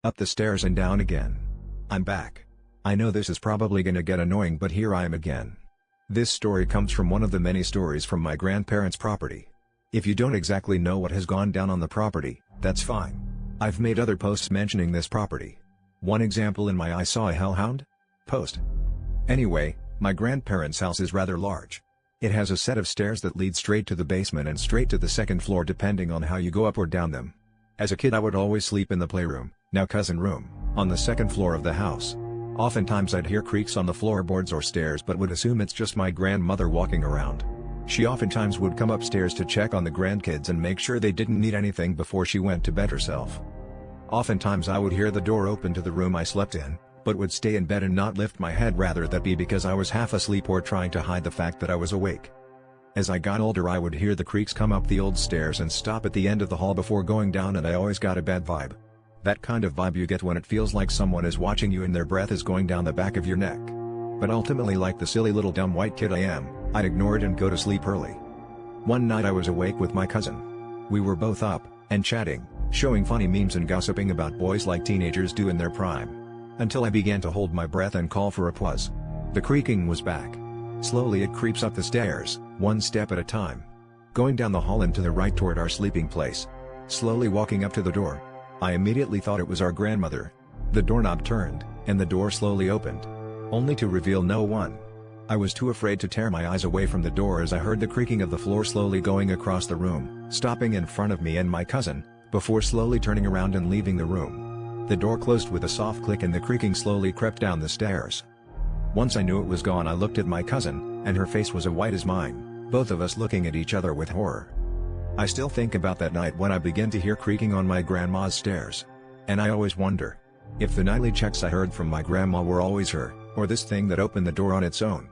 Up the stairs and down again. I'm back. I know this is probably gonna get annoying, but here I am again. This story comes from one of the many stories from my grandparents' property. If you don't exactly know what has gone down on the property, that's fine. I've made other posts mentioning this property. One example in my "I Saw a Hellhound" post. Anyway, my grandparents' house is rather large. It has a set of stairs that lead straight to the basement and straight to the second floor depending on how you go up or down them. As a kid I would always sleep in the playroom, now cousin room, on the second floor of the house. Oftentimes I'd hear creaks on the floorboards or stairs but would assume it's just my grandmother walking around. She oftentimes would come upstairs to check on the grandkids and make sure they didn't need anything before she went to bed herself. Oftentimes I would hear the door open to the room I slept in, but would stay in bed and not lift my head, rather that be because I was half asleep or trying to hide the fact that I was awake. As I got older I would hear the creaks come up the old stairs and stop at the end of the hall before going down, and I always got a bad vibe. That kind of vibe you get when it feels like someone is watching you and their breath is going down the back of your neck. But ultimately, like the silly little dumb white kid I am, I'd ignore it and go to sleep early. One night I was awake with my cousin. We were both up, and chatting, showing funny memes and gossiping about boys like teenagers do in their prime. Until I began to hold my breath and call for a pause. The creaking was back. Slowly it creeps up the stairs, one step at a time. Going down the hall and to the right toward our sleeping place. Slowly walking up to the door. I immediately thought it was our grandmother. The doorknob turned, and the door slowly opened. Only to reveal no one. I was too afraid to tear my eyes away from the door as I heard the creaking of the floor slowly going across the room, stopping in front of me and my cousin, before slowly turning around and leaving the room. The door closed with a soft click and the creaking slowly crept down the stairs. Once I knew it was gone I looked at my cousin, and her face was as white as mine, both of us looking at each other with horror. I still think about that night when I began to hear creaking on my grandma's stairs. And I always wonder if the nightly checks I heard from my grandma were always her, or this thing that opened the door on its own.